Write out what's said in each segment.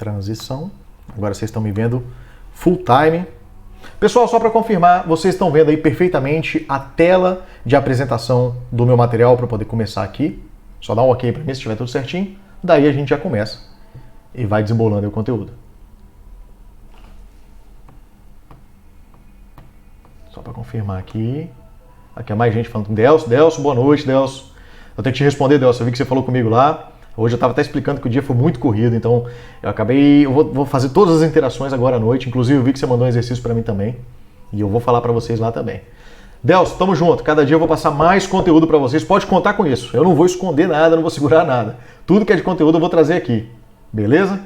transição. Agora vocês estão me vendo full time. Pessoal, só para confirmar, vocês estão vendo aí perfeitamente a tela de apresentação do meu material para poder começar aqui. Só dá um ok para mim se estiver tudo certinho. Daí a gente já começa e vai desembolando o conteúdo. Só para confirmar aqui. Aqui é mais gente falando com Delcio. Delcio, boa noite, Delcio. Eu tenho que te responder, Delcio. Eu vi que você falou comigo lá. Hoje eu estava até explicando que o dia foi muito corrido, então eu vou fazer todas as interações agora à noite. Inclusive eu vi que você mandou um exercício para mim também. E eu vou falar para vocês lá também. Delcio, tamo junto. Cada dia eu vou passar mais conteúdo para vocês. Pode contar com isso. Eu não vou esconder nada, não vou segurar nada. Tudo que é de conteúdo eu vou trazer aqui. Beleza?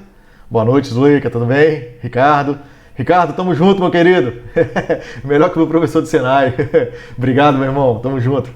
Boa noite, Zuleika. Tudo bem? Ricardo. Ricardo, tamo junto, meu querido. Melhor que o meu professor de Senai. Obrigado, meu irmão. Tamo junto.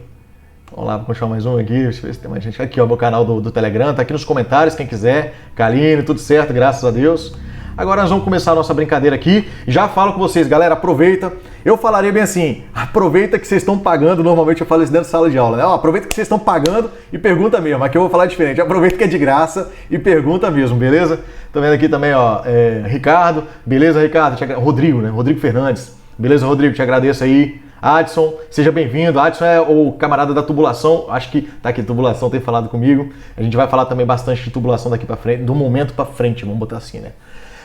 Vamos lá, vou puxar mais um aqui, deixa eu ver se tem mais gente. Aqui, ó, meu canal do Telegram, tá aqui nos comentários, quem quiser. Kaline, tudo certo, graças a Deus. Agora nós vamos começar a nossa brincadeira aqui. Já falo com vocês, galera, aproveita. Eu falarei bem assim, aproveita que vocês estão pagando, normalmente eu falo isso dentro da sala de aula, né? Ó, aproveita que vocês estão pagando e pergunta mesmo. Aqui eu vou falar diferente, aproveita que é de graça e pergunta mesmo, beleza? Tô vendo aqui também, ó, Ricardo. Beleza, Ricardo? Rodrigo, né? Rodrigo Fernandes. Beleza, Rodrigo? Te agradeço aí. Adson, seja bem-vindo. Adson é o camarada da tubulação, acho que tá aqui, tubulação, tem falado comigo. A gente vai falar também bastante de tubulação daqui pra frente, do momento pra frente, vamos botar assim, né?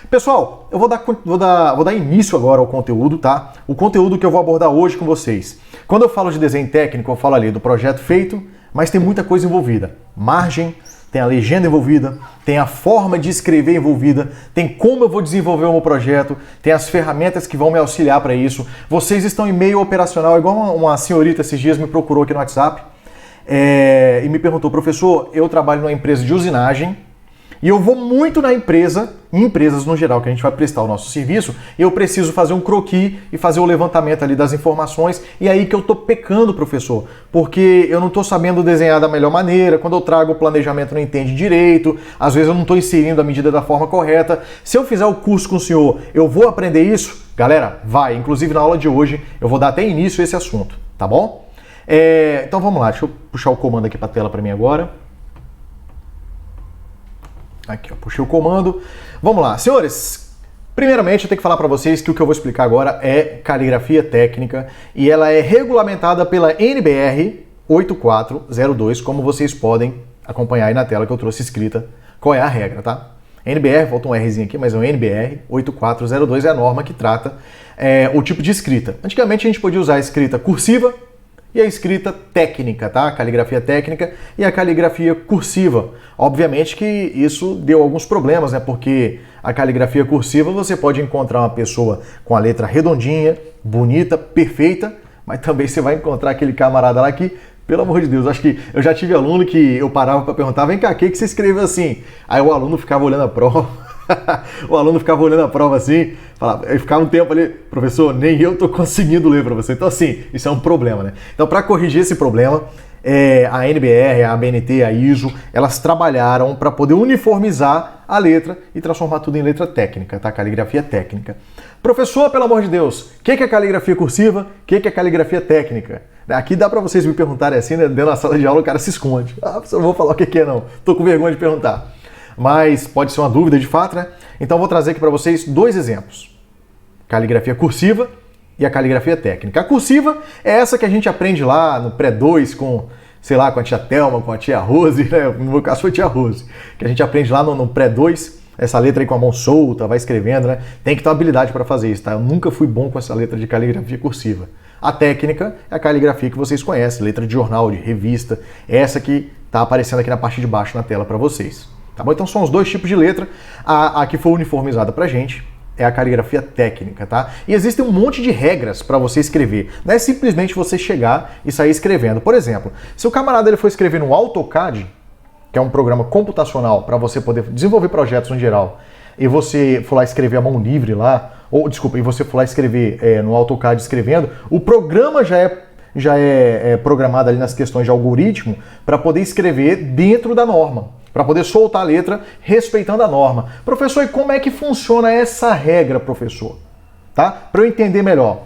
Pessoal, eu vou dar início agora ao conteúdo, tá? O conteúdo que eu vou abordar hoje com vocês. Quando eu falo de desenho técnico, eu falo ali do projeto feito, mas tem muita coisa envolvida. Margem, tem a legenda envolvida, tem a forma de escrever envolvida, tem como eu vou desenvolver o meu projeto, tem as ferramentas que vão me auxiliar para isso. Vocês estão em meio operacional, igual uma senhorita esses dias me procurou aqui no WhatsApp e me perguntou, professor, eu trabalho numa empresa de usinagem e eu vou muito na empresa, em empresas no geral que a gente vai prestar o nosso serviço, e eu preciso fazer um croquis e fazer o levantamento ali das informações, e é aí que eu tô pecando, professor, porque eu não tô sabendo desenhar da melhor maneira, quando eu trago o planejamento não entende direito, às vezes eu não tô inserindo a medida da forma correta. Se eu fizer o curso com o senhor, eu vou aprender isso? Galera, vai, inclusive na aula de hoje eu vou dar até início a esse assunto, tá bom? Então vamos lá, deixa eu puxar o comando aqui pra tela para mim agora. Aqui, ó, puxei o comando. Vamos lá, senhores. Primeiramente, eu tenho que falar para vocês que o que eu vou explicar agora é caligrafia técnica e ela é regulamentada pela NBR 8402, como vocês podem acompanhar aí na tela que eu trouxe escrita qual é a regra, tá? NBR, falta um Rzinho aqui, mas é o NBR 8402, é a norma que trata o tipo de escrita. Antigamente a gente podia usar a escrita cursiva e a escrita técnica, tá? A caligrafia técnica e a caligrafia cursiva. Obviamente que isso deu alguns problemas, né? Porque a caligrafia cursiva você pode encontrar uma pessoa com a letra redondinha, bonita, perfeita, mas também você vai encontrar aquele camarada lá que, pelo amor de Deus, acho que eu já tive aluno que eu parava para perguntar, vem cá, o que você escreveu assim? Aí o aluno ficava olhando a prova. O aluno ficava olhando a prova assim, falava, eu ficava um tempo ali, professor, nem eu tô conseguindo ler para você. Então assim, isso é um problema, né? Então para corrigir esse problema, a NBR, a ABNT, a ISO, elas trabalharam para poder uniformizar a letra e transformar tudo em letra técnica, tá? Caligrafia técnica. Professor, pelo amor de Deus, o que é caligrafia cursiva? O que é caligrafia técnica? Aqui dá para vocês me perguntarem assim, né? Dentro da sala de aula o cara se esconde. Ah, professor, não vou falar o que é não, tô com vergonha de perguntar. Mas pode ser uma dúvida de fato, né? Então eu vou trazer aqui para vocês dois exemplos. Caligrafia cursiva e a caligrafia técnica. A cursiva é essa que a gente aprende lá no pré-2 com, sei lá, com a tia Thelma, com a tia Rose, né? No meu caso foi a tia Rose. Que a gente aprende lá no pré-2, essa letra aí com a mão solta, vai escrevendo, né? Tem que ter uma habilidade para fazer isso, tá? Eu nunca fui bom com essa letra de caligrafia cursiva. A técnica é a caligrafia que vocês conhecem, letra de jornal, de revista, essa que tá aparecendo aqui na parte de baixo na tela para vocês. Tá bom? Então são os dois tipos de letra. A que foi uniformizada pra gente é a caligrafia técnica, tá? E existem um monte de regras para você escrever. Não é simplesmente você chegar e sair escrevendo. Por exemplo, se o camarada ele for escrever no AutoCAD, que é um programa computacional para você poder desenvolver projetos no geral, e você for lá escrever a mão livre lá, ou desculpa, e você for lá escrever no AutoCAD escrevendo, o programa já é programado ali nas questões de algoritmo para poder escrever dentro da norma, para poder soltar a letra respeitando a norma. Professor, e como é que funciona essa regra, professor? Tá? Para eu entender melhor.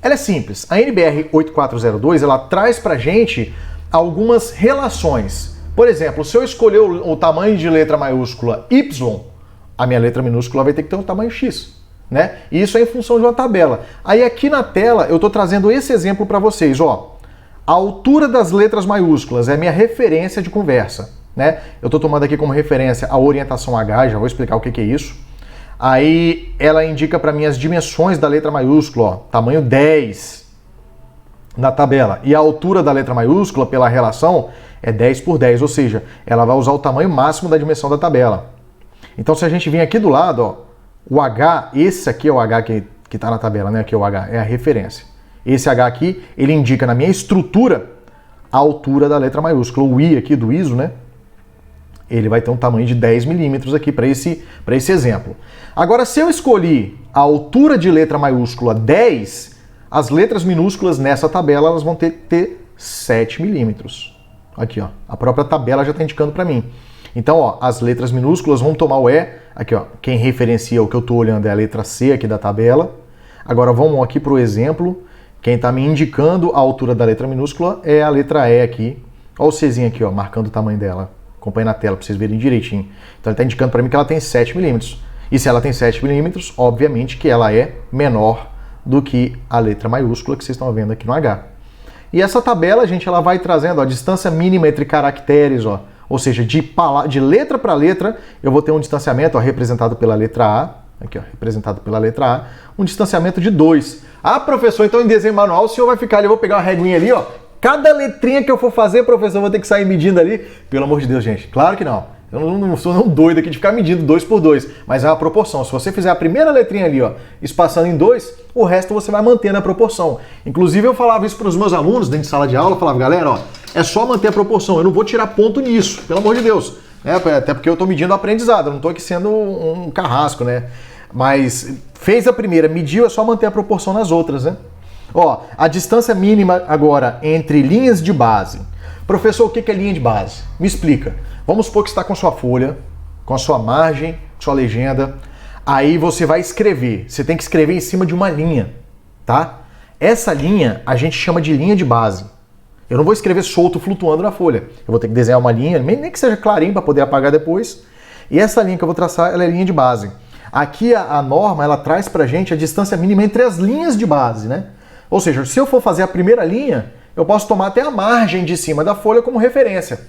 Ela é simples. A NBR 8402, ela traz pra gente algumas relações. Por exemplo, se eu escolher o tamanho de letra maiúscula Y, a minha letra minúscula vai ter que ter um tamanho X, né? E isso é em função de uma tabela. Aí aqui na tela eu estou trazendo esse exemplo para vocês, ó. A altura das letras maiúsculas é minha referência de conversa, né? Eu estou tomando aqui como referência a orientação H, já vou explicar o que é isso. Aí ela indica para mim as dimensões da letra maiúscula, ó, tamanho 10 na tabela. E a altura da letra maiúscula, pela relação, é 10 por 10, ou seja, ela vai usar o tamanho máximo da dimensão da tabela. Então se a gente vir aqui do lado, ó, o H, esse aqui é o H que está na tabela, né? Aqui é o H, é a referência. Esse H aqui, ele indica na minha estrutura a altura da letra maiúscula. O I aqui do ISO, né? Ele vai ter um tamanho de 10 milímetros aqui para esse exemplo. Agora, se eu escolhi a altura de letra maiúscula 10, as letras minúsculas nessa tabela elas vão ter 7 milímetros. Aqui, ó, a própria tabela já está indicando para mim. Então, ó, as letras minúsculas vão tomar o E. Aqui, ó, quem referencia o que eu estou olhando é a letra C aqui da tabela. Agora vamos aqui para o exemplo. Quem está me indicando a altura da letra minúscula é a letra E aqui. Olha o Czinho aqui, ó, marcando o tamanho dela. Acompanhe na tela para vocês verem direitinho. Então ele está indicando para mim que ela tem 7 milímetros. E se ela tem 7 milímetros, obviamente que ela é menor do que a letra maiúscula que vocês estão vendo aqui no H. E essa tabela, gente, ela vai trazendo a distância mínima entre caracteres, ó. Ou seja, de letra para letra, eu vou ter um distanciamento, ó, representado pela letra A. Aqui, ó, representado pela letra A, um distanciamento de 2. Ah, professor, então em desenho manual o senhor vai ficar ali, eu vou pegar uma reguinha ali, ó. Cada letrinha que eu for fazer, professor, eu vou ter que sair medindo ali. Pelo amor de Deus, gente, claro que não. Eu não sou não doido aqui de ficar medindo 2 por 2, mas é uma proporção. Se você fizer a primeira letrinha ali, ó, espaçando em 2, o resto você vai mantendo a proporção. Inclusive eu falava isso para os meus alunos dentro de sala de aula, eu falava, galera, ó, é só manter a proporção, eu não vou tirar ponto nisso, pelo amor de Deus. Até porque eu estou medindo o aprendizado, eu não estou aqui sendo um carrasco, né? Mas fez a primeira, mediu, é só manter a proporção nas outras, né? Ó, a distância mínima agora entre linhas de base. Professor, o que é linha de base? Me explica. Vamos supor que você está com a sua folha, com a sua margem, sua legenda. Aí você vai escrever. Você tem que escrever em cima de uma linha, tá? Essa linha a gente chama de linha de base. Eu não vou escrever solto, flutuando na folha. Eu vou ter que desenhar uma linha, nem que seja clarinho para poder apagar depois. E essa linha que eu vou traçar, ela é linha de base. Aqui a norma, ela traz pra gente a distância mínima entre as linhas de base, né? Ou seja, se eu for fazer a primeira linha, eu posso tomar até a margem de cima da folha como referência.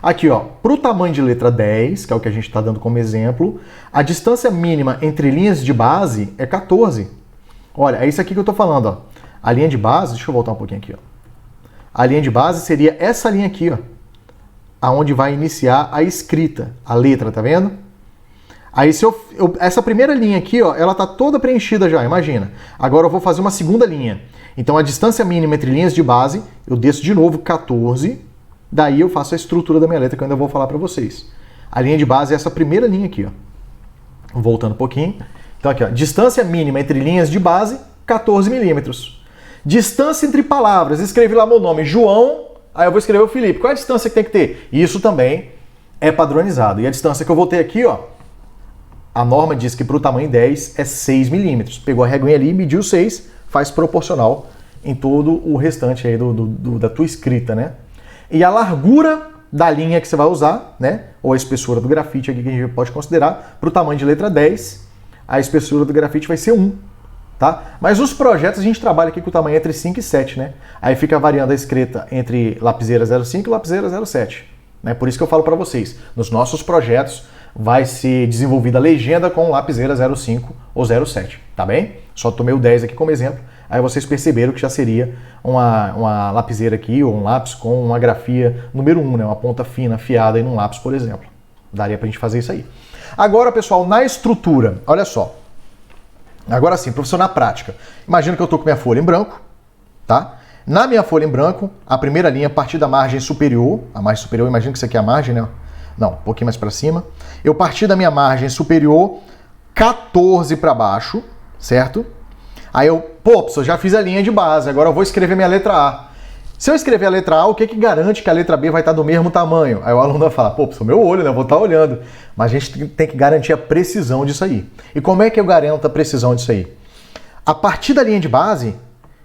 Aqui, ó, para o tamanho de letra 10, que é o que a gente está dando como exemplo, a distância mínima entre linhas de base é 14. Olha, é isso aqui que eu estou falando, ó. A linha de base, deixa eu voltar um pouquinho aqui, ó. A linha de base seria essa linha aqui, ó, aonde vai iniciar a escrita, a letra, tá vendo? Aí se essa primeira linha aqui, ó, ela tá toda preenchida já, imagina. Agora eu vou fazer uma segunda linha. Então a distância mínima entre linhas de base, eu desço de novo 14, daí eu faço a estrutura da minha letra que eu ainda vou falar para vocês. A linha de base é essa primeira linha aqui, ó. Voltando um pouquinho. Então aqui, ó, distância mínima entre linhas de base, 14 milímetros. Distância entre palavras, escrevi lá meu nome, João, aí eu vou escrever o Felipe. Qual é a distância que tem que ter? Isso também é padronizado. E a distância que eu vou ter aqui, ó, a norma diz que para o tamanho 10 é 6 milímetros. Pegou a reguinha ali, mediu 6, faz proporcional em todo o restante aí da tua escrita, né? E a largura da linha que você vai usar, né? Ou a espessura do grafite aqui que a gente pode considerar, para o tamanho de letra 10, a espessura do grafite vai ser 1, tá? Mas os projetos a gente trabalha aqui com o tamanho entre 5 e 7, né? Aí fica variando a escrita entre lapiseira 05 e lapiseira 07, né? Por isso que eu falo para vocês, nos nossos projetos vai ser desenvolvida a legenda com lapiseira 05 ou 07, tá bem? Só tomei o 10 aqui como exemplo, aí vocês perceberam que já seria uma lapiseira aqui, ou um lápis com uma grafia número 1, né? Uma ponta fina, afiada aí num lápis, por exemplo. Daria pra gente fazer isso aí. Agora, pessoal, na estrutura, olha só. Agora sim, professor, na prática. Imagina que eu tô com minha folha em branco, tá? Na minha folha em branco, a primeira linha a partir da margem superior, a margem superior, imagina que isso aqui é a margem, né? Não, um pouquinho mais para cima. Eu parti da minha margem superior 14 para baixo, certo? Aí eu, professor, já fiz a linha de base, agora eu vou escrever minha letra A. Se eu escrever a letra A, o que garante que a letra B vai estar do mesmo tamanho? Aí o aluno vai falar, professor, meu olho, né? Eu vou estar olhando. Mas a gente tem que garantir a precisão disso aí. E como é que eu garanto a precisão disso aí? A partir da linha de base,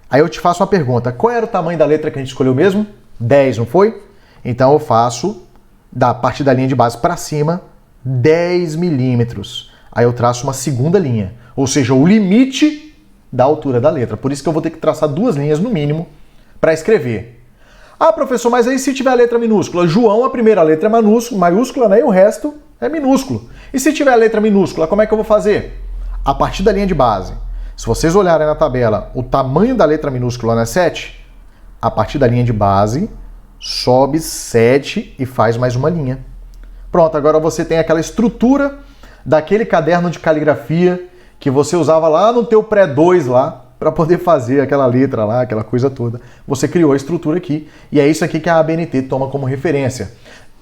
aí eu te faço uma pergunta. Qual era o tamanho da letra que a gente escolheu mesmo? 10, não foi? Então eu faço, da parte da linha de base para cima, 10 milímetros. Aí eu traço uma segunda linha, ou seja, o limite da altura da letra. Por isso que eu vou ter que traçar 2 linhas no mínimo para escrever. Ah, professor, mas aí se tiver a letra minúscula? João, a primeira letra é maiúscula, né? E o resto é minúsculo. E se tiver a letra minúscula, como é que eu vou fazer? A partir da linha de base. Se vocês olharem na tabela, o tamanho da letra minúscula é 7, a partir da linha de base, sobe 7 e faz mais uma linha. Pronto, agora você tem aquela estrutura daquele caderno de caligrafia que você usava lá no teu pré-2 lá, para poder fazer aquela letra lá, aquela coisa toda. Você criou a estrutura aqui, e é isso aqui que a ABNT toma como referência.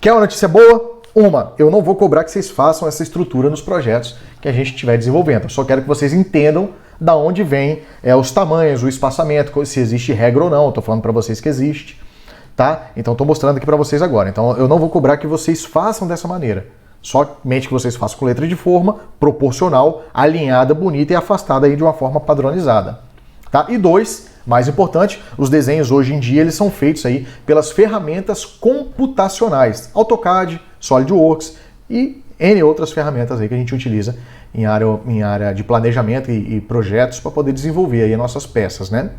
Quer uma notícia boa? Eu não vou cobrar que vocês façam essa estrutura nos projetos que a gente estiver desenvolvendo. Eu só quero que vocês entendam da onde vem os tamanhos, o espaçamento, se existe regra ou não. Estou falando para vocês que existe, tá? Então estou mostrando aqui para vocês agora. Então eu não vou cobrar que vocês façam dessa maneira. Somente que vocês façam com letra de forma proporcional, alinhada, bonita e afastada aí de uma forma padronizada. Tá? E 2, mais importante, os desenhos hoje em dia eles são feitos aí pelas ferramentas computacionais, AutoCAD, SolidWorks e N outras ferramentas aí que a gente utiliza em área de planejamento e projetos para poder desenvolver aí as nossas peças, né?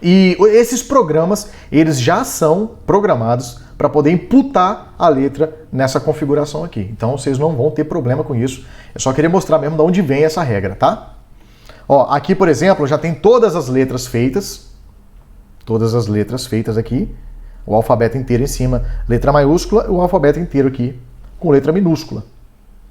E esses programas, eles já são programados para poder imputar a letra nessa configuração aqui. Então vocês não vão ter problema com isso. Eu só queria mostrar mesmo de onde vem essa regra, tá? Ó, aqui, por exemplo, já tem todas as letras feitas. Todas as letras feitas aqui. O alfabeto inteiro em cima, letra maiúscula, e o alfabeto inteiro aqui com letra minúscula,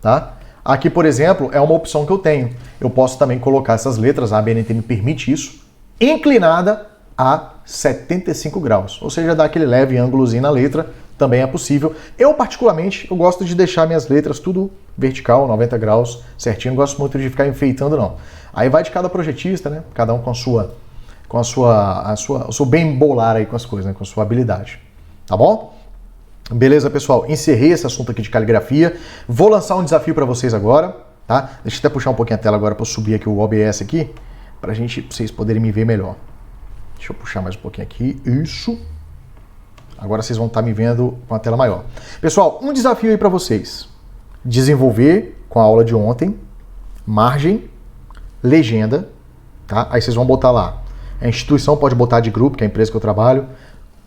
tá? Aqui, por exemplo, é uma opção que eu tenho. Eu posso também colocar essas letras, a ABNT me permite isso, inclinada a 75 graus. Ou seja, dar aquele leve ângulozinho na letra, também é possível. Eu, particularmente, eu gosto de deixar minhas letras tudo vertical, 90 graus, certinho. Não gosto muito de ficar enfeitando, não. Aí vai de cada projetista, né? Cada um com o seu bem bolar aí com as coisas, né? Com a sua habilidade. Tá bom? Beleza, pessoal? Encerrei esse assunto aqui de caligrafia. Vou lançar um desafio para vocês agora, tá? Deixa eu até puxar um pouquinho a tela agora para eu subir aqui o OBS aqui, pra vocês poderem me ver melhor. Deixa eu puxar mais um pouquinho aqui. Isso. Agora vocês vão estar me vendo com a tela maior. Pessoal, um desafio aí para vocês. Desenvolver com a aula de ontem, margem, legenda, tá? Aí vocês vão botar lá. A instituição pode botar de grupo, que é a empresa que eu trabalho.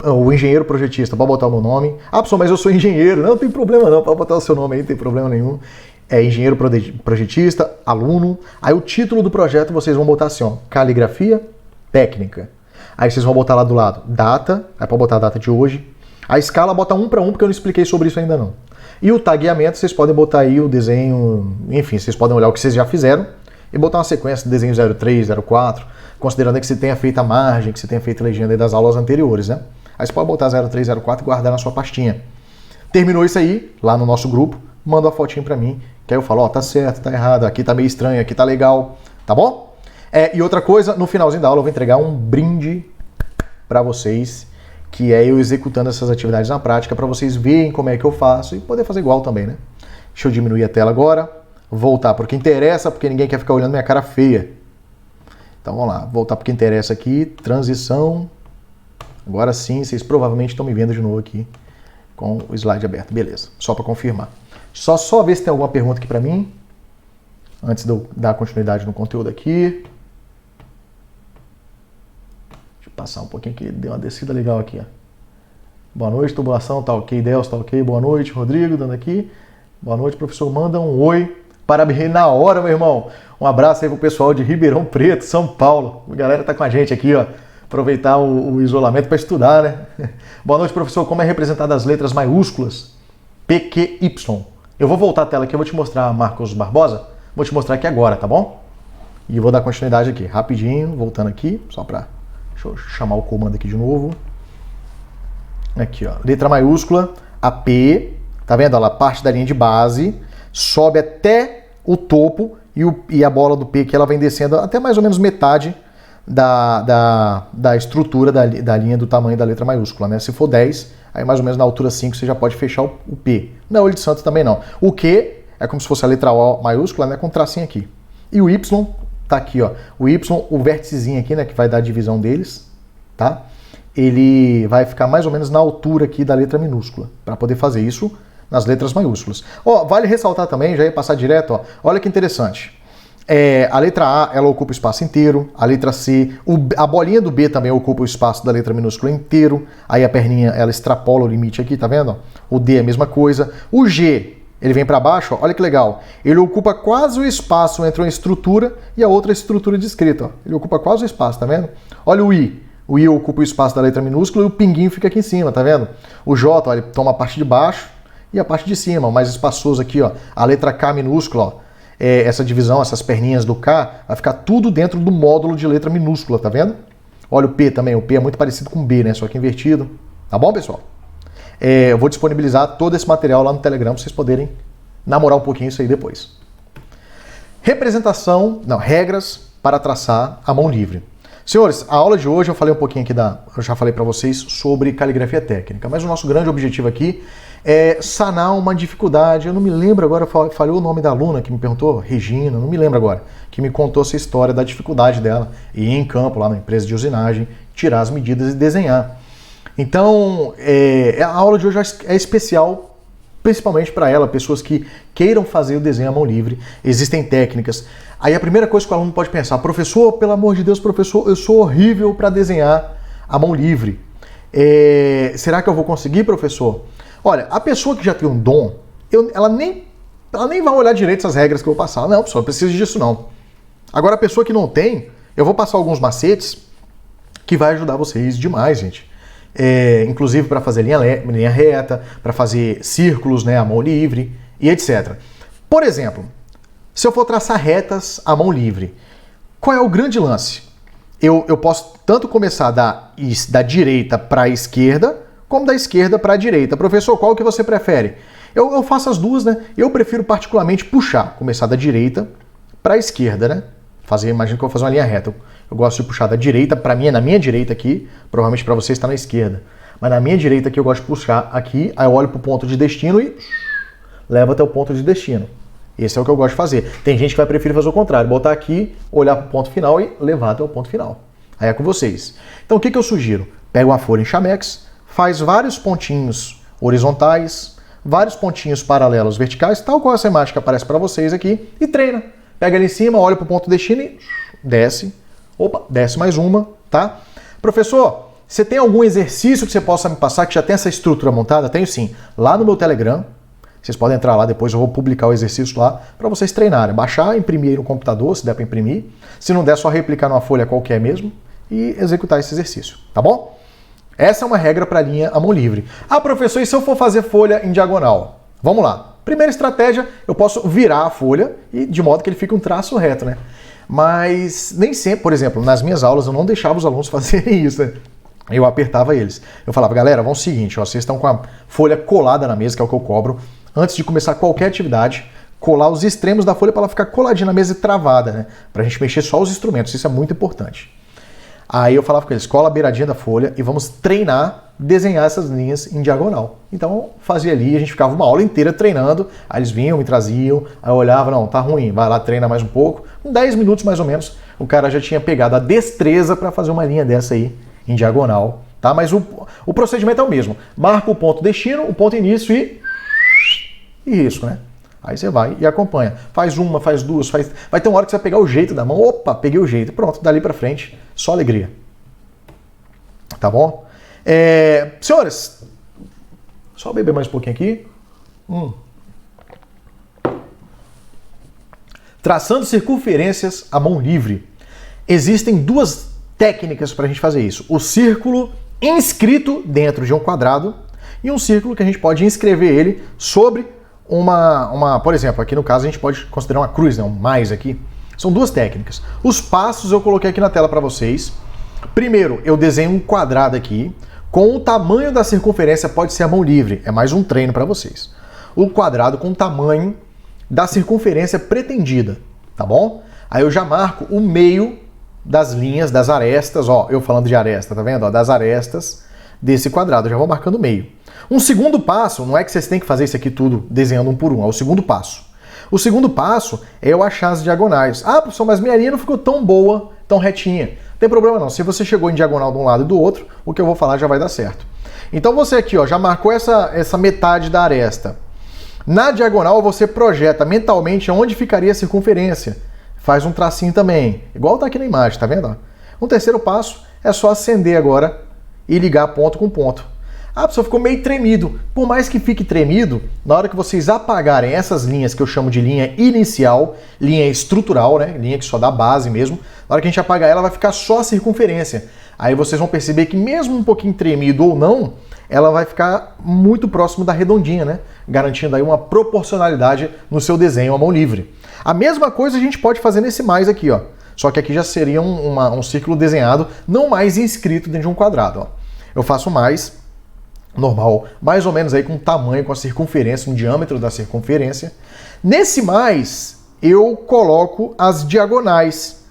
O engenheiro projetista, pode botar o meu nome. Ah, pessoal, mas eu sou engenheiro. Não tem problema não, pode botar o seu nome aí, não tem problema nenhum. É engenheiro projetista, aluno. Aí o título do projeto vocês vão botar assim, ó, caligrafia técnica. Aí vocês vão botar lá do lado data, aí pode botar a data de hoje. A escala bota 1 para 1, porque eu não expliquei sobre isso ainda não. E o tagueamento, vocês podem botar aí o desenho, enfim, vocês podem olhar o que vocês já fizeram e botar uma sequência de desenho 03, 04, considerando que você tenha feito a margem, que você tenha feito a legenda aí das aulas anteriores, né? Aí você pode botar 03, 04 e guardar na sua pastinha. Terminou isso aí, lá no nosso grupo, manda uma fotinho pra mim, que aí eu falo, ó, tá certo, tá errado, aqui tá meio estranho, aqui tá legal, tá bom? E outra coisa, no finalzinho da aula eu vou entregar um brinde pra vocês, que é eu executando essas atividades na prática, pra vocês verem como é que eu faço e poder fazer igual também, né? Deixa eu diminuir a tela agora, voltar pro que interessa, porque ninguém quer ficar olhando minha cara feia. Então vamos lá, voltar pro que interessa aqui, transição. Agora sim, vocês provavelmente estão me vendo de novo aqui com o slide aberto. Beleza, só para confirmar. Só ver se tem alguma pergunta aqui para mim, antes de eu dar continuidade no conteúdo aqui. Deixa eu passar um pouquinho aqui, deu uma descida legal aqui. Ó. Boa noite, tubulação, tá ok, Delcio, tá ok. Boa noite, Rodrigo, dando aqui. Boa noite, professor, manda um oi. Parabéns na hora, meu irmão. Um abraço aí pro pessoal de Ribeirão Preto, São Paulo. A galera tá com a gente aqui, ó. Aproveitar o isolamento para estudar, né? Boa noite, professor. Como é representada as letras maiúsculas? PQY. Eu vou voltar a tela aqui, eu vou te mostrar, Marcos Barbosa. Vou te mostrar aqui agora, tá bom? E vou dar continuidade aqui, rapidinho, voltando aqui, só para... Deixa eu chamar o comando aqui de novo. Aqui, ó. Letra maiúscula, a P, tá vendo? Ela parte da linha de base, sobe até o topo e a bola do P que ela vem descendo até mais ou menos metade da estrutura da linha do tamanho da letra maiúscula, né? Se for 10, aí mais ou menos na altura 5 você já pode fechar o P. Não é olho de santo também não. O Q é como se fosse a letra O maiúscula, né? Com um tracinho aqui. E o Y tá aqui, ó. O Y, o vérticezinho aqui, né? Que vai dar a divisão deles, tá? Ele vai ficar mais ou menos na altura aqui da letra minúscula, para poder fazer isso nas letras maiúsculas. Ó, vale ressaltar também, já ia passar direto, ó, olha que interessante. A letra A, ela ocupa o espaço inteiro, a letra C, a bolinha do B também ocupa o espaço da letra minúscula inteiro, aí a perninha, ela extrapola o limite aqui, tá vendo? O D é a mesma coisa. O G, ele vem para baixo, ó, olha que legal, ele ocupa quase o espaço entre uma estrutura e a outra estrutura de escrita, ó. Ele ocupa quase o espaço, tá vendo? Olha o I ocupa o espaço da letra minúscula e o pinguinho fica aqui em cima, tá vendo? O J, ó, ele toma a parte de baixo e a parte de cima, o mais espaçoso aqui, ó, a letra K minúscula, ó. Essa divisão, essas perninhas do K, vai ficar tudo dentro do módulo de letra minúscula, tá vendo? Olha o P também, o P é muito parecido com o B, né? Só que invertido. Tá bom, pessoal? Eu vou disponibilizar todo esse material lá no Telegram para vocês poderem namorar um pouquinho isso aí depois. Regras para traçar a mão livre. Senhores, a aula de hoje eu falei um pouquinho aqui eu já falei para vocês sobre caligrafia técnica, mas o nosso grande objetivo aqui é sanar uma dificuldade. Eu não me lembro agora, falhou o nome da aluna que me perguntou, Regina, não me lembro agora, que me contou essa história da dificuldade dela ir em campo, lá na empresa de usinagem, tirar as medidas e desenhar. Então, a aula de hoje é especial, principalmente para ela, pessoas que queiram fazer o desenho à mão livre. Existem técnicas. Aí a primeira coisa que o aluno pode pensar, professor, pelo amor de Deus, professor, eu sou horrível para desenhar à mão livre. Será que eu vou conseguir, professor? Olha, a pessoa que já tem um dom, ela nem vai olhar direito essas regras que eu vou passar. Não, pessoal, não precisa disso não. Agora, a pessoa que não tem, eu vou passar alguns macetes que vai ajudar vocês demais, gente. Inclusive para fazer linha reta, para fazer círculos, né, à mão livre e etc. Por exemplo, se eu for traçar retas à mão livre, qual é o grande lance? Eu posso tanto começar da direita para a esquerda, como da esquerda para a direita. Professor, qual que você prefere? Eu faço as duas, né? Eu prefiro particularmente puxar, começar da direita para a esquerda, né? Imagina que eu vou fazer uma linha reta. Eu gosto de puxar da direita, para mim é na minha direita aqui, provavelmente para você está na esquerda. Mas na minha direita aqui eu gosto de puxar aqui, aí eu olho para o ponto de destino e levo até o ponto de destino. Esse é o que eu gosto de fazer. Tem gente que vai preferir fazer o contrário, botar aqui, olhar para o ponto final e levar até o ponto final. Aí é com vocês. Então o que eu sugiro? Pega uma folha em chamex, faz vários pontinhos horizontais, vários pontinhos paralelos verticais, tal qual essa imagem que aparece para vocês aqui, e treina. Pega ali em cima, olha para o ponto de destino e desce. Opa, desce mais uma, tá? Professor, você tem algum exercício que você possa me passar que já tem essa estrutura montada? Tenho sim. Lá no meu Telegram, vocês podem entrar lá, depois eu vou publicar o exercício lá para vocês treinarem. Baixar, imprimir aí no computador, se der para imprimir. Se não der, só replicar numa folha qualquer mesmo e executar esse exercício, tá bom? Essa é uma regra para a linha à mão livre. Ah, professor, e se eu for fazer folha em diagonal? Vamos lá. Primeira estratégia, eu posso virar a folha e de modo que ele fique um traço reto, né? Mas nem sempre, por exemplo, nas minhas aulas eu não deixava os alunos fazerem isso, né? Eu apertava eles. Eu falava, galera, vamos ao seguinte, ó, vocês estão com a folha colada na mesa, que é o que eu cobro, antes de começar qualquer atividade, colar os extremos da folha para ela ficar coladinha na mesa e travada, né? Pra gente mexer só os instrumentos, isso é muito importante. Aí eu falava com eles, cola a beiradinha da folha e vamos treinar, desenhar essas linhas em diagonal. Então fazia ali, a gente ficava uma aula inteira treinando, aí eles vinham, me traziam, aí eu olhava, não, tá ruim, vai lá, treina mais um pouco. Com 10 minutos mais ou menos, o cara já tinha pegado a destreza para fazer uma linha dessa aí em diagonal, tá? Mas o procedimento é o mesmo. Marca o ponto destino, o ponto início e risco, né? Aí você vai e acompanha. Faz uma, faz duas, vai ter uma hora que você vai pegar o jeito da mão. Opa, peguei o jeito. Pronto, dali pra frente, só alegria. Tá bom? Senhores, só beber mais um pouquinho aqui. Traçando circunferências à mão livre. Existem duas técnicas para a gente fazer isso. O círculo inscrito dentro de um quadrado e um círculo que a gente pode inscrever ele sobre por exemplo, aqui no caso a gente pode considerar uma cruz, né? Um mais aqui. São duas técnicas. Os passos eu coloquei aqui na tela para vocês. Primeiro, eu desenho um quadrado aqui com o tamanho da circunferência, pode ser a mão livre, é mais um treino para vocês. O quadrado com o tamanho da circunferência pretendida, tá bom? Aí eu já marco o meio das linhas, das arestas, ó, eu falando de aresta, tá vendo? Ó, das arestas desse quadrado, eu já vou marcando o meio. Um segundo passo, não é que vocês têm que fazer isso aqui tudo desenhando um por um, é o segundo passo. O segundo passo é eu achar as diagonais. Ah, professor, mas minha linha não ficou tão boa, tão retinha. Não tem problema não, se você chegou em diagonal de um lado e do outro, o que eu vou falar já vai dar certo. Então você aqui, ó, já marcou essa metade da aresta. Na diagonal você projeta mentalmente onde ficaria a circunferência. Faz um tracinho também, igual tá aqui na imagem, tá vendo? Um terceiro passo é só acender agora e ligar ponto com ponto. A pessoa ficou meio tremido. Por mais que fique tremido, na hora que vocês apagarem essas linhas que eu chamo de linha inicial, linha estrutural, né? Linha que só dá base mesmo, na hora que a gente apagar ela vai ficar só a circunferência. Aí vocês vão perceber que mesmo um pouquinho tremido ou não, ela vai ficar muito próximo da redondinha, né? Garantindo aí uma proporcionalidade no seu desenho à mão livre. A mesma coisa a gente pode fazer nesse mais aqui, ó. Só que aqui já seria um círculo desenhado, não mais inscrito dentro de um quadrado, ó. Eu faço mais normal, mais ou menos aí com o tamanho, com a circunferência, o diâmetro da circunferência. Nesse mais, eu coloco as diagonais.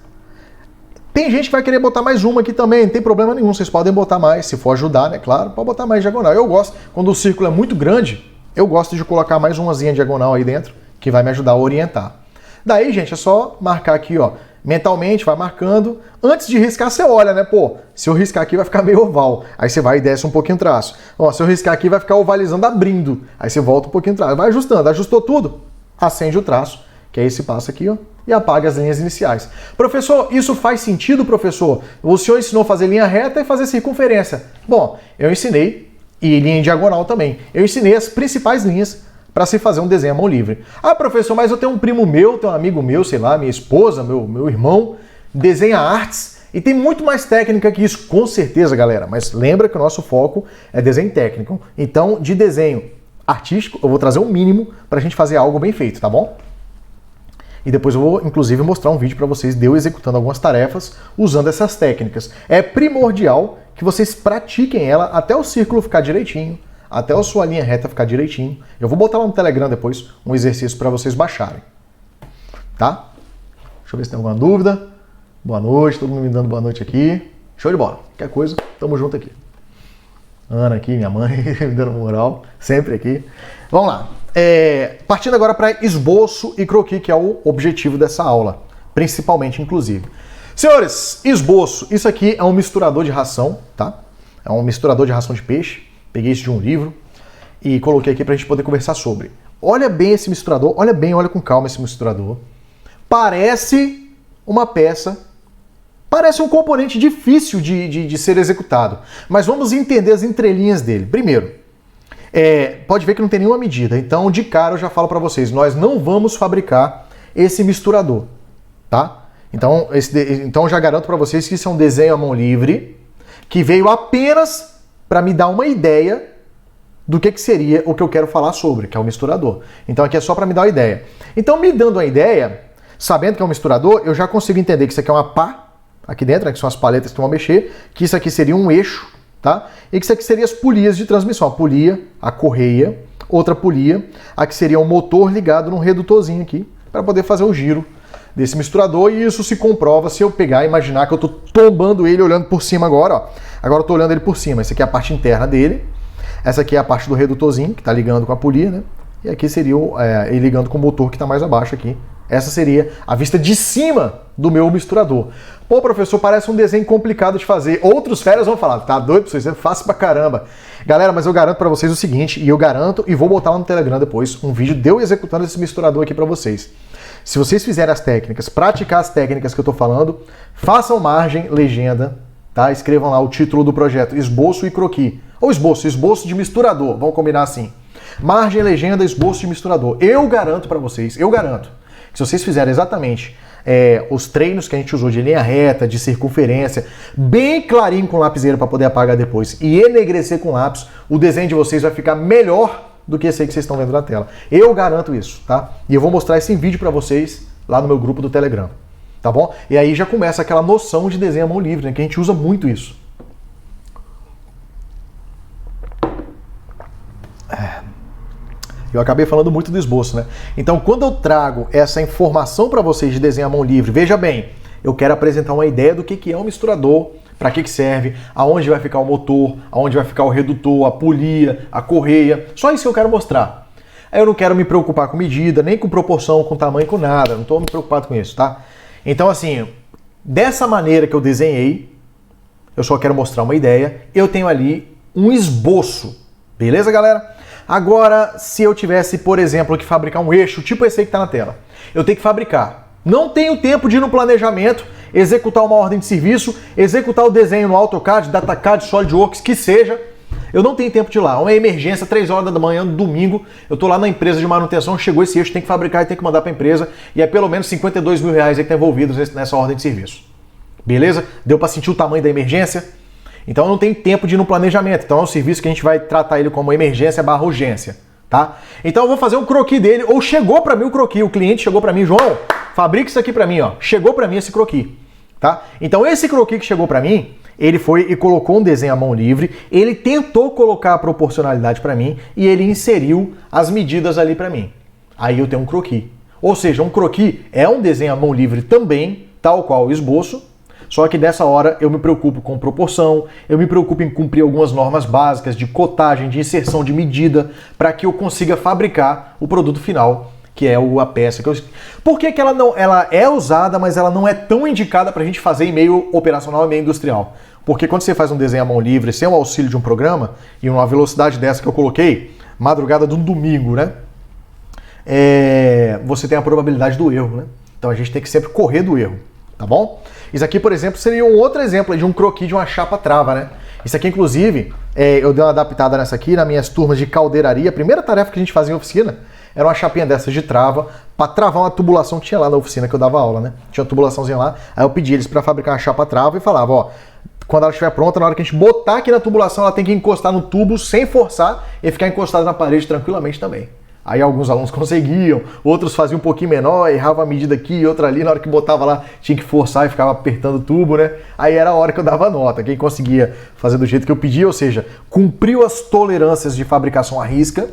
Tem gente que vai querer botar mais uma aqui também, não tem problema nenhum, vocês podem botar mais, se for ajudar, né, claro, pode botar mais diagonal. Eu gosto, quando o círculo é muito grande, eu gosto de colocar mais umazinha diagonal aí dentro, que vai me ajudar a orientar. Daí, gente, é só marcar aqui, ó, mentalmente, vai marcando. Antes de riscar, você olha, né? Pô, se eu riscar aqui vai ficar meio oval. Aí você vai e desce um pouquinho o traço. Ó, se eu riscar aqui vai ficar ovalizando, abrindo. Aí você volta um pouquinho o traço. Vai ajustando. Ajustou tudo? Acende o traço, que é esse passo aqui, ó, e apaga as linhas iniciais. Professor, isso faz sentido, professor? O senhor ensinou a fazer linha reta e fazer circunferência. Bom, eu ensinei, e linha em diagonal também. Eu ensinei as principais linhas para se fazer um desenho à mão livre. Ah, professor, mas eu tenho um primo meu, tenho um amigo meu, sei lá, minha esposa, meu irmão, desenha artes e tem muito mais técnica que isso, com certeza, galera. Mas lembra que o nosso foco é desenho técnico. Então, de desenho artístico, eu vou trazer um mínimo para a gente fazer algo bem feito, tá bom? E depois eu vou, inclusive, mostrar um vídeo para vocês de eu executando algumas tarefas usando essas técnicas. É primordial que vocês pratiquem ela até o círculo ficar direitinho, até a sua linha reta ficar direitinho. Eu vou botar lá no Telegram depois um exercício para vocês baixarem. Tá? Deixa eu ver se tem alguma dúvida. Boa noite, todo mundo me dando boa noite aqui. Show de bola. Qualquer coisa, tamo junto aqui. Ana aqui, minha mãe, me dando moral, sempre aqui. Vamos lá. Partindo agora para esboço e croquis, que é o objetivo dessa aula, principalmente, inclusive. Senhores, esboço. Isso aqui é um misturador de ração, tá? É um misturador de ração de peixe. Peguei isso de um livro e coloquei aqui para a gente poder conversar sobre. Olha bem esse misturador, olha bem, olha com calma esse misturador. Parece uma peça, parece um componente difícil de ser executado. Mas vamos entender as entrelinhas dele. Primeiro, pode ver que não tem nenhuma medida. Então, de cara, eu já falo para vocês, nós não vamos fabricar esse misturador, tá? Então, eu já garanto para vocês que isso é um desenho à mão livre, que veio apenas para me dar uma ideia do que seria o que eu quero falar sobre, que é o misturador. Então aqui é só para me dar uma ideia. Então, me dando uma ideia, sabendo que é um misturador, eu já consigo entender que isso aqui é uma pá, aqui dentro, né, que são as paletas que vão mexer, que isso aqui seria um eixo, tá? E que isso aqui seria as polias de transmissão. A polia, a correia, outra polia, aqui seria um motor ligado num redutorzinho aqui, para poder fazer o giro desse misturador, e isso se comprova se eu pegar e imaginar que eu estou tombando ele olhando por cima agora, ó. Agora eu estou olhando ele por cima. Essa aqui é a parte interna dele. Essa aqui é a parte do redutorzinho, que está ligando com a polia, né? E aqui seria ele ligando com o motor que está mais abaixo aqui. Essa seria a vista de cima do meu misturador. Pô, professor, parece um desenho complicado de fazer. Outros férias vão falar, tá doido? Isso é fácil pra caramba. Galera, mas eu garanto para vocês o seguinte, e eu garanto, e vou botar lá no Telegram depois, um vídeo de eu executando esse misturador aqui para vocês. Se vocês fizerem as técnicas, praticar as técnicas que eu estou falando, façam margem, legenda, tá? Escrevam lá o título do projeto, esboço e croquis. Ou esboço de misturador, vamos combinar assim. Margem, legenda, esboço de misturador. Eu garanto para vocês, eu garanto, que se vocês fizerem exatamente os treinos que a gente usou de linha reta, de circunferência, bem clarinho com lapiseira para poder apagar depois e enegrecer com lápis, o desenho de vocês vai ficar melhor do que esse aí que vocês estão vendo na tela. Eu garanto isso, tá? E eu vou mostrar esse vídeo para vocês lá no meu grupo do Telegram, tá bom? E aí já começa aquela noção de desenho à mão livre, né? Que a gente usa muito isso. Eu acabei falando muito do esboço, né? Então, quando eu trago essa informação para vocês de desenho à mão livre, veja bem, eu quero apresentar uma ideia do que é um misturador, para que serve, aonde vai ficar o motor, aonde vai ficar o redutor, a polia, a correia. Só isso que eu quero mostrar. Aí eu não quero me preocupar com medida, nem com proporção, com tamanho, com nada. Não estou me preocupado com isso, tá? Então, assim, dessa maneira que eu desenhei, eu só quero mostrar uma ideia, eu tenho ali um esboço. Beleza, galera? Agora, se eu tivesse, por exemplo, que fabricar um eixo, tipo esse aí que está na tela, eu tenho que fabricar. Não tenho tempo de ir no planejamento, executar uma ordem de serviço, executar o desenho no AutoCAD, DataCAD, SolidWorks, que seja. Eu não tenho tempo de ir lá. Uma emergência, 3 horas da manhã, no domingo, eu tô lá na empresa de manutenção, chegou esse eixo, tem que fabricar e tem que mandar para a empresa, e é pelo menos 52 mil reais aí que tá envolvidos nessa ordem de serviço. Beleza? Deu para sentir o tamanho da emergência? Então eu não tenho tempo de ir no planejamento. Então é um serviço que a gente vai tratar ele como emergência/urgência, tá? Então eu vou fazer um croquis dele, ou chegou para mim o croquis, o cliente chegou para mim, João, fabrica isso aqui para mim, ó. Chegou para mim esse croquis, tá? Então esse croquis que chegou para mim, ele foi e colocou um desenho à mão livre, ele tentou colocar a proporcionalidade para mim e ele inseriu as medidas ali para mim. Aí eu tenho um croquis. Ou seja, um croquis é um desenho à mão livre também, tal qual o esboço, só que dessa hora eu me preocupo com proporção, eu me preocupo em cumprir algumas normas básicas de cotagem, de inserção de medida, para que eu consiga fabricar o produto final, que é a peça que eu... Por que ela é usada, mas ela não é tão indicada para a gente fazer em meio operacional e meio industrial? Porque quando você faz um desenho à mão livre, sem o auxílio de um programa, e uma velocidade dessa que eu coloquei, madrugada de um domingo, né? Você tem a probabilidade do erro, né? Então a gente tem que sempre correr do erro, tá bom? Isso aqui, por exemplo, seria um outro exemplo de um croquis de uma chapa trava, né? Isso aqui, inclusive, eu dei uma adaptada nessa aqui, nas minhas turmas de caldeiraria. A primeira tarefa que a gente fazia em oficina era uma chapinha dessas de trava, para travar uma tubulação que tinha lá na oficina que eu dava aula, né? Tinha uma tubulaçãozinha lá, aí eu pedi eles para fabricar uma chapa trava e falava, ó, quando ela estiver pronta, na hora que a gente botar aqui na tubulação, ela tem que encostar no tubo sem forçar e ficar encostada na parede tranquilamente também. Aí alguns alunos conseguiam, outros faziam um pouquinho menor, errava a medida aqui e outra ali, na hora que botava lá tinha que forçar e ficava apertando o tubo, né? Aí era a hora que eu dava nota. Quem conseguia fazer do jeito que eu pedia, ou seja, cumpriu as tolerâncias de fabricação à risca,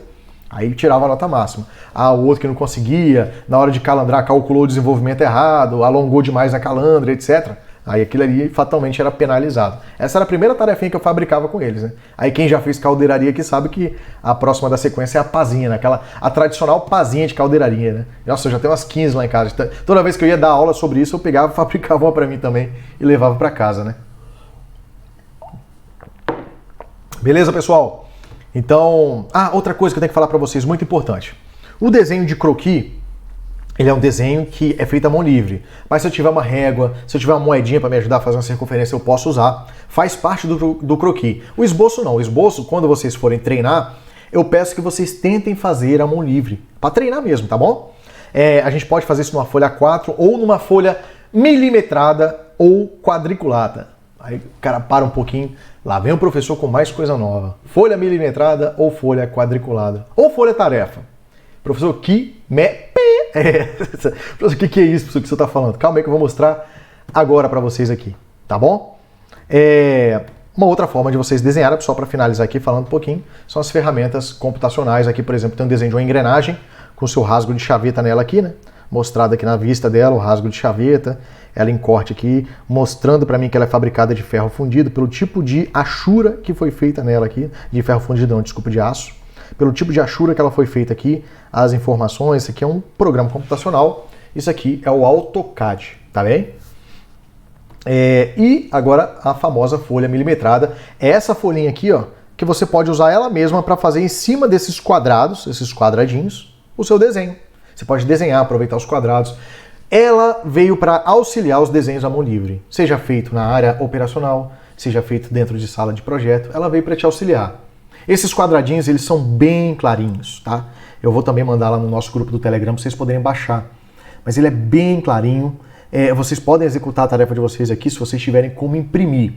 aí tirava a nota máxima. O outro que não conseguia, na hora de calandrar, calculou o desenvolvimento errado, alongou demais a calandra, etc. Aí aquilo ali fatalmente era penalizado. Essa era a primeira tarefinha que eu fabricava com eles, né? Aí quem já fez caldeiraria aqui sabe que a próxima da sequência é a pazinha, né? A tradicional pazinha de caldeiraria, né? Nossa, eu já tenho umas 15 lá em casa. Toda vez que eu ia dar aula sobre isso, eu pegava e fabricava uma pra mim também e levava pra casa, né? Beleza, pessoal? Então, outra coisa que eu tenho que falar pra vocês, muito importante. O desenho de croquis, ele é um desenho que é feito à mão livre. Mas se eu tiver uma régua, se eu tiver uma moedinha para me ajudar a fazer uma circunferência, eu posso usar. Faz parte do croquis. O esboço não. O esboço, quando vocês forem treinar, eu peço que vocês tentem fazer à mão livre. Para treinar mesmo, tá bom? A gente pode fazer isso numa folha A4 ou numa folha milimetrada ou quadriculada. Aí o cara para um pouquinho. Lá vem o professor com mais coisa nova. Folha milimetrada ou folha quadriculada. Ou folha tarefa. Professor, o que é isso, professor, que você está falando? Calma aí que eu vou mostrar agora para vocês aqui, tá bom? Uma outra forma de vocês desenharem, só para finalizar aqui falando um pouquinho, são as ferramentas computacionais. Aqui, por exemplo, tem um desenho de uma engrenagem com o seu rasgo de chaveta nela aqui, né? Mostrado aqui na vista dela, o rasgo de chaveta, ela em corte aqui, mostrando para mim que ela é fabricada de ferro fundido, pelo tipo de achura que foi feita nela aqui, de ferro fundido não, desculpa, de aço. Pelo tipo de achura que ela foi feita aqui, as informações, isso aqui é um programa computacional, isso aqui é o AutoCAD, tá bem? E agora a famosa folha milimetrada, é essa folhinha aqui, ó, que você pode usar ela mesma para fazer em cima desses quadrados, esses quadradinhos, o seu desenho. Você pode desenhar, aproveitar os quadrados. Ela veio para auxiliar os desenhos à mão livre, seja feito na área operacional, seja feito dentro de sala de projeto, ela veio para te auxiliar. Esses quadradinhos, eles são bem clarinhos, tá? Eu vou também mandar lá no nosso grupo do Telegram para vocês poderem baixar. Mas ele é bem clarinho. Vocês podem executar a tarefa de vocês aqui se vocês tiverem como imprimir.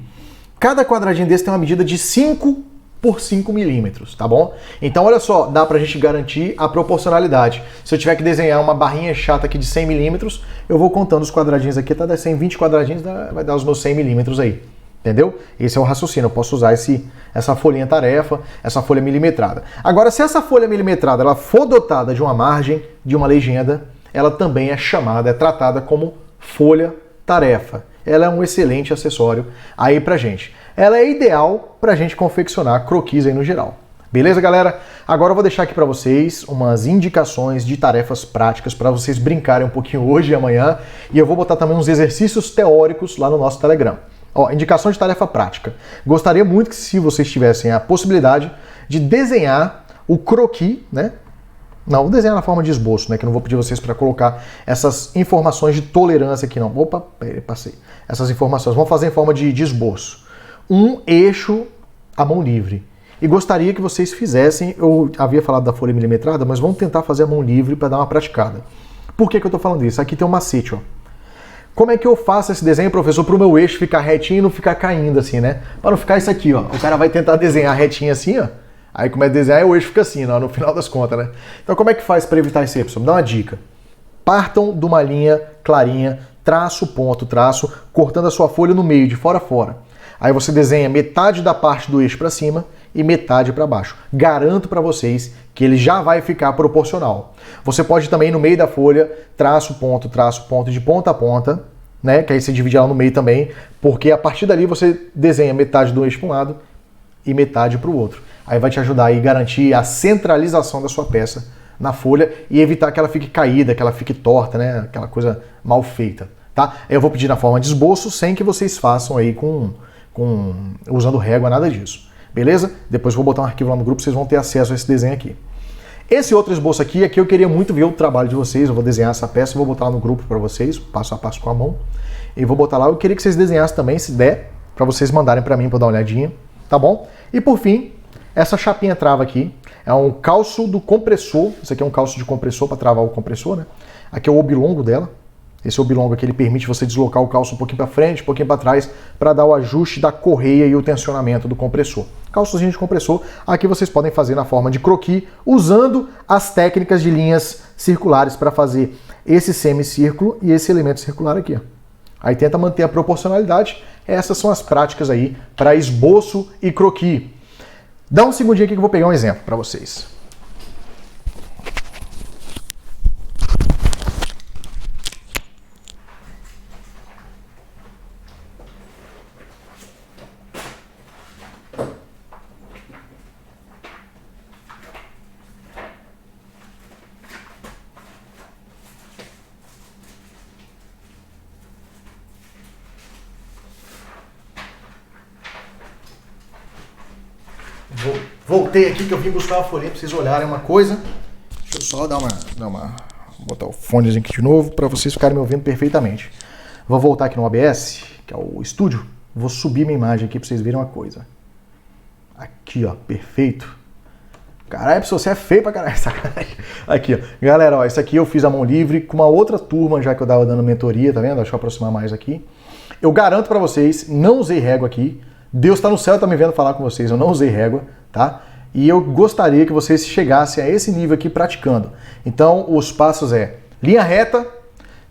Cada quadradinho desse tem uma medida de 5 por 5 milímetros, tá bom? Então, olha só, dá pra gente garantir a proporcionalidade. Se eu tiver que desenhar uma barrinha chata aqui de 100 milímetros, eu vou contando os quadradinhos aqui, tá? 120 quadradinhos, vai dar os meus 100 milímetros aí. Entendeu? Esse é o raciocínio. Eu posso usar essa folhinha tarefa, essa folha milimetrada. Agora, se essa folha milimetrada ela for dotada de uma margem, de uma legenda, ela também é tratada como folha tarefa. Ela é um excelente acessório aí pra gente. Ela é ideal pra gente confeccionar croquis aí no geral. Beleza, galera? Agora eu vou deixar aqui para vocês umas indicações de tarefas práticas para vocês brincarem um pouquinho hoje e amanhã. E eu vou botar também uns exercícios teóricos lá no nosso Telegram. Indicação de tarefa prática. Gostaria muito que se vocês tivessem a possibilidade de desenhar o croquis, né? Não, vou desenhar na forma de esboço, né? Que eu não vou pedir vocês para colocar essas informações de tolerância aqui, não. Opa, passei. Essas informações. Vamos fazer em forma de esboço. Um eixo à mão livre. E gostaria que vocês fizessem, eu havia falado da folha milimetrada, mas vamos tentar fazer a mão livre para dar uma praticada. Por que eu estou falando isso? Aqui tem um macete, ó. Como é que eu faço esse desenho, professor, para o meu eixo ficar retinho e não ficar caindo assim, né? Para não ficar isso aqui, ó. O cara vai tentar desenhar retinho assim, ó. Aí começa a desenhar e o eixo fica assim, ó, no final das contas, né? Então como é que faz para evitar isso aí, pessoal? Me dá uma dica. Partam de uma linha clarinha, traço, ponto, traço, cortando a sua folha no meio, de fora a fora. Aí você desenha metade da parte do eixo para cima e metade para baixo. Garanto para vocês que ele já vai ficar proporcional. Você pode também no meio da folha, traço, ponto, de ponta a ponta, né? Que aí você divide ela no meio também, porque a partir dali você desenha metade do eixo para um lado e metade para o outro. Aí vai te ajudar a garantir a centralização da sua peça na folha e evitar que ela fique caída, que ela fique torta, né? Aquela coisa mal feita, tá? Eu vou pedir na forma de esboço, sem que vocês façam aí usando régua, nada disso. Beleza? Depois eu vou botar um arquivo lá no grupo, vocês vão ter acesso a esse desenho aqui. Esse outro esboço aqui eu queria muito ver o trabalho de vocês. Eu vou desenhar essa peça, vou botar lá no grupo para vocês, passo a passo com a mão. E vou botar lá, eu queria que vocês desenhassem também, se der, para vocês mandarem para mim para dar uma olhadinha, tá bom? E por fim, essa chapinha trava aqui é um calço do compressor. Isso aqui é um calço de compressor para travar o compressor, né? Aqui é o oblongo dela. Esse oblongo aqui ele permite você deslocar o calço um pouquinho para frente, um pouquinho para trás, para dar o ajuste da correia e o tensionamento do compressor. Calçozinho de compressor, aqui vocês podem fazer na forma de croquis, usando as técnicas de linhas circulares para fazer esse semicírculo e esse elemento circular aqui. Ó. Aí tenta manter a proporcionalidade. Essas são as práticas aí para esboço e croquis. Dá um segundinho aqui que eu vou pegar um exemplo para vocês. Voltei aqui que eu vim buscar uma folhinha para vocês olharem uma coisa. Deixa eu só vou botar o fonezinho aqui de novo para vocês ficarem me ouvindo perfeitamente. Vou voltar aqui no OBS, que é o estúdio. Vou subir minha imagem aqui para vocês verem uma coisa. Aqui, ó, perfeito. Caralho, você é feio pra caralho. Aqui, ó. Galera, ó, isso aqui eu fiz a mão livre com uma outra turma já que eu tava dando mentoria, tá vendo? Deixa eu aproximar mais aqui. Eu garanto para vocês, não usei régua aqui. Deus está no céu, tá me vendo falar com vocês, eu não usei régua, tá? E eu gostaria que vocês chegassem a esse nível aqui praticando. Então, os passos é linha reta,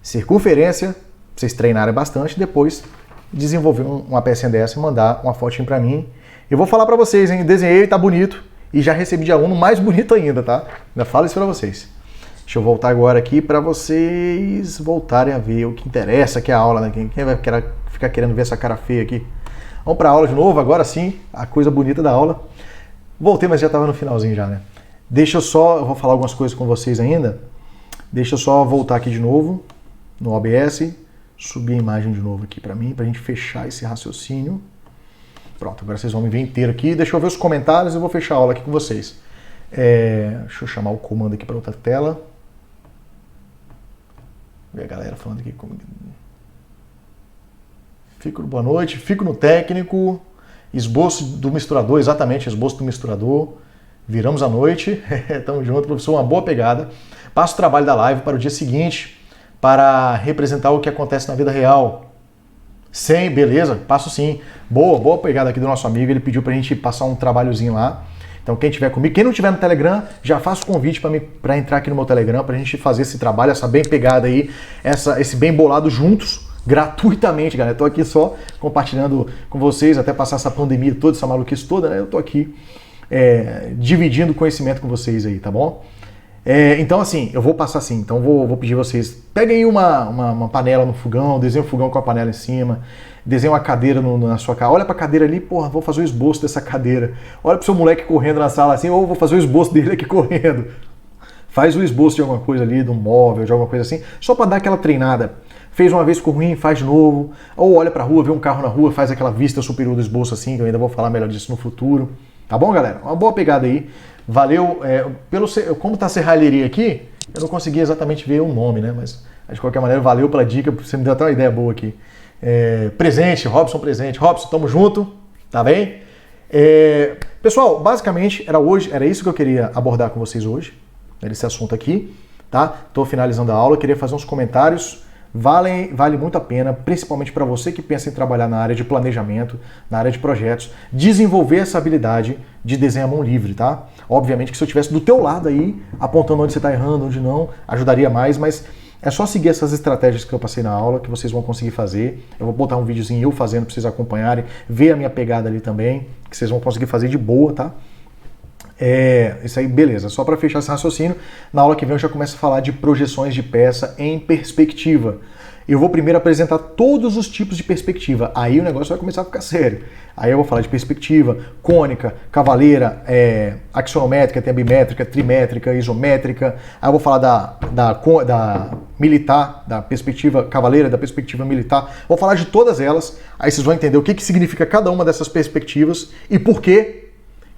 circunferência, vocês treinarem bastante, depois desenvolver uma pecinha dessa e mandar uma fotinho para mim. Eu vou falar para vocês, hein? Desenhei, tá bonito e já recebi de aluno mais bonito ainda, tá? Ainda falo isso para vocês. Deixa eu voltar agora aqui para vocês voltarem a ver o que interessa, que é a aula, né? Quem vai ficar querendo ver essa cara feia aqui? Vamos para a aula de novo, agora sim, a coisa bonita da aula. Voltei, mas já estava no finalzinho já, né? Eu vou falar algumas coisas com vocês ainda. Deixa eu só voltar aqui de novo no OBS, subir a imagem de novo aqui para mim, para a gente fechar esse raciocínio. Pronto, agora vocês vão me ver inteiro aqui. Deixa eu ver os comentários e eu vou fechar a aula aqui com vocês. Deixa eu chamar o comando aqui para outra tela. Ver a galera falando aqui comigo. Fico no boa noite, fico no técnico, esboço do misturador, exatamente, esboço do misturador. Viramos a noite, tamo junto, professor, uma boa pegada. Passo o trabalho da live para o dia seguinte, para representar o que acontece na vida real. Sim, beleza, passo sim. Boa pegada aqui do nosso amigo, ele pediu pra gente passar um trabalhozinho lá. Então quem tiver comigo, quem não tiver no Telegram, já faço o convite para entrar aqui no meu Telegram, pra gente fazer esse trabalho, essa bem pegada aí, esse bem bolado juntos, gratuitamente, galera. Eu tô aqui só compartilhando com vocês, até passar essa pandemia toda, essa maluquice toda, né? Eu tô aqui dividindo conhecimento com vocês aí, tá bom? Então assim, eu vou passar assim, então vou pedir vocês, peguem aí uma panela no fogão, desenhem um fogão com a panela em cima, desenhem uma cadeira na sua casa, olha pra cadeira ali, porra, vou fazer o esboço dessa cadeira, olha pro seu moleque correndo na sala assim, ou vou fazer o esboço dele aqui correndo. Faz o esboço de alguma coisa ali, de um móvel, de alguma coisa assim, só pra dar aquela treinada. Fez uma vez, ficou ruim, faz de novo. Ou olha pra rua, vê um carro na rua, faz aquela vista superior do esboço assim, que eu ainda vou falar melhor disso no futuro. Tá bom, galera? Uma boa pegada aí. Valeu, como está a serralheria aqui, eu não consegui exatamente ver o nome, né? Mas de qualquer maneira, valeu pela dica, você me deu até uma ideia boa aqui. Presente, Robson presente. Robson, tamo junto, tá bem? Pessoal, basicamente era isso que eu queria abordar com vocês hoje, nesse assunto aqui, tá? Tô finalizando a aula, queria fazer uns comentários. Vale muito a pena, principalmente para você que pensa em trabalhar na área de planejamento, na área de projetos, desenvolver essa habilidade de desenho à mão livre, tá? Obviamente que se eu estivesse do teu lado aí, apontando onde você está errando, onde não, ajudaria mais, mas é só seguir essas estratégias que eu passei na aula que vocês vão conseguir fazer. Eu vou botar um videozinho eu fazendo para vocês acompanharem, ver a minha pegada ali também, que vocês vão conseguir fazer de boa, tá? Isso aí, beleza. Só para fechar esse raciocínio, na aula que vem eu já começo a falar de projeções de peça em perspectiva. Eu vou primeiro apresentar todos os tipos de perspectiva, aí o negócio vai começar a ficar sério. Aí eu vou falar de perspectiva cônica, cavaleira, axonométrica, tem a bimétrica, trimétrica, isométrica. Aí eu vou falar da militar, da perspectiva cavaleira, da perspectiva militar. Vou falar de todas elas, aí vocês vão entender o que significa cada uma dessas perspectivas e por que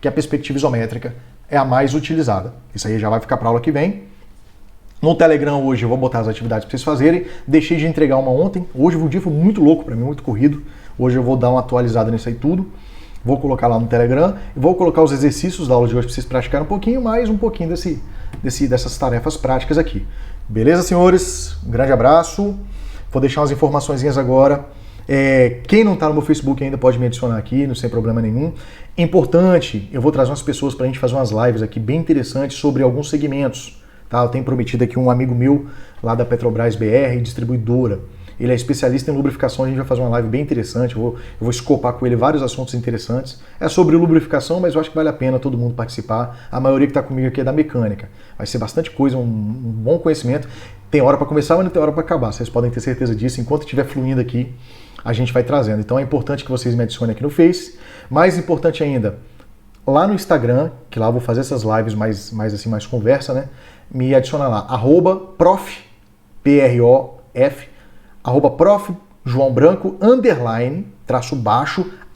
a perspectiva isométrica é a mais utilizada. Isso aí já vai ficar para a aula que vem. No Telegram hoje eu vou botar as atividades para vocês fazerem. Deixei de entregar uma ontem. Hoje o dia foi muito louco para mim, muito corrido. Hoje eu vou dar uma atualizada nisso aí tudo. Vou colocar lá no Telegram. E vou colocar os exercícios da aula de hoje para vocês praticarem um pouquinho, mais um pouquinho dessas tarefas práticas aqui. Beleza, senhores? Um grande abraço. Vou deixar umas informaçõezinhas agora. Quem não está no meu Facebook ainda pode me adicionar aqui, não sem problema nenhum. Importante, eu vou trazer umas pessoas para a gente fazer umas lives aqui bem interessantes sobre alguns segmentos. Tá? Eu tenho prometido aqui um amigo meu lá da Petrobras BR, distribuidora. Ele é especialista em lubrificação, a gente vai fazer uma live bem interessante, eu vou escopar com ele vários assuntos interessantes. É sobre lubrificação, mas eu acho que vale a pena todo mundo participar. A maioria que está comigo aqui é da mecânica. Vai ser bastante coisa, um bom conhecimento. Tem hora para começar, mas não tem hora para acabar. Vocês podem ter certeza disso. Enquanto estiver fluindo aqui, a gente vai trazendo. Então é importante que vocês me adicionem aqui no Face. Mais importante ainda, lá no Instagram, que lá eu vou fazer essas lives mais conversa, né? Me adiciona lá, @prof, P-R-O-F, @prof João Branco, _,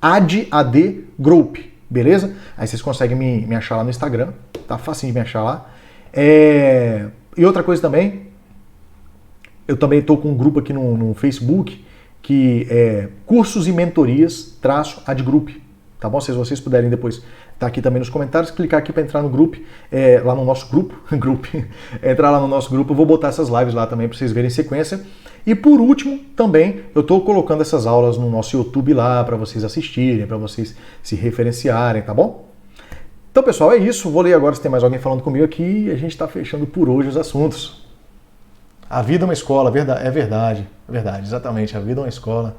AD Group, beleza? Aí vocês conseguem me achar lá no Instagram, tá facinho de me achar lá. E outra coisa também, eu também estou com um grupo aqui no Facebook, que é Cursos e Mentorias, _adgroup, tá bom? Se vocês puderem depois tá aqui também nos comentários, clicar aqui para entrar no grupo, lá no nosso grupo, entrar lá no nosso grupo, eu vou botar essas lives lá também para vocês verem em sequência. E por último, também, eu estou colocando essas aulas no nosso YouTube lá para vocês assistirem, para vocês se referenciarem, tá bom? Então, pessoal, é isso. Vou ler agora se tem mais alguém falando comigo aqui e a gente está fechando por hoje os assuntos. A vida é uma escola, é verdade, exatamente, a vida é uma escola.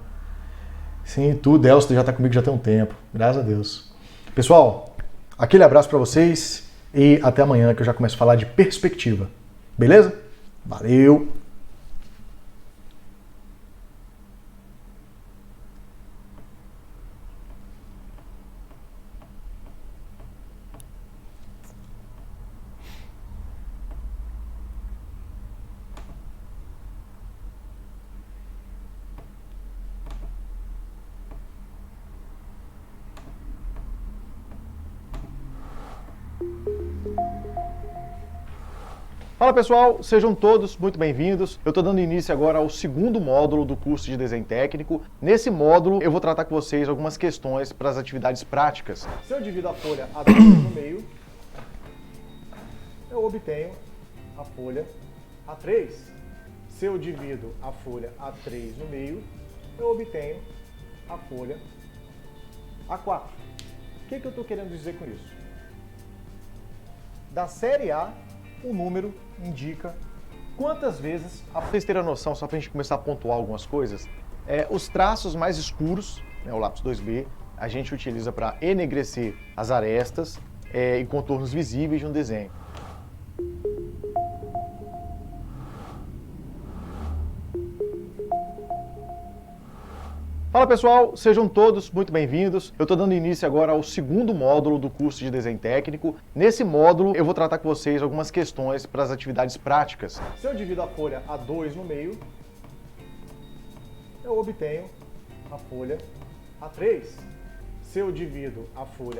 Sim, tu, Delcio, já está comigo já tem um tempo, graças a Deus. Pessoal, aquele abraço para vocês e até amanhã que eu já começo a falar de perspectiva. Beleza? Valeu! Fala pessoal, sejam todos muito bem-vindos. Eu estou dando início agora ao segundo módulo do curso de desenho técnico. Nesse módulo eu vou tratar com vocês algumas questões para as atividades práticas. Se eu divido a folha A2 no meio, eu obtenho a folha A3. Se eu divido a folha A3 no meio, eu obtenho a folha A4. O que eu estou querendo dizer com isso? Da série A, o número indica quantas vezes, para vocês terem a noção, só para a gente começar a pontuar algumas coisas, os traços mais escuros, né, o lápis 2B, a gente utiliza para enegrecer as arestas e contornos visíveis de um desenho. Fala pessoal, sejam todos muito bem-vindos. Eu estou dando início agora ao segundo módulo do curso de desenho técnico. Nesse módulo eu vou tratar com vocês algumas questões para as atividades práticas. Se eu divido a folha A2 no meio, eu obtenho a folha A3. Se eu divido a folha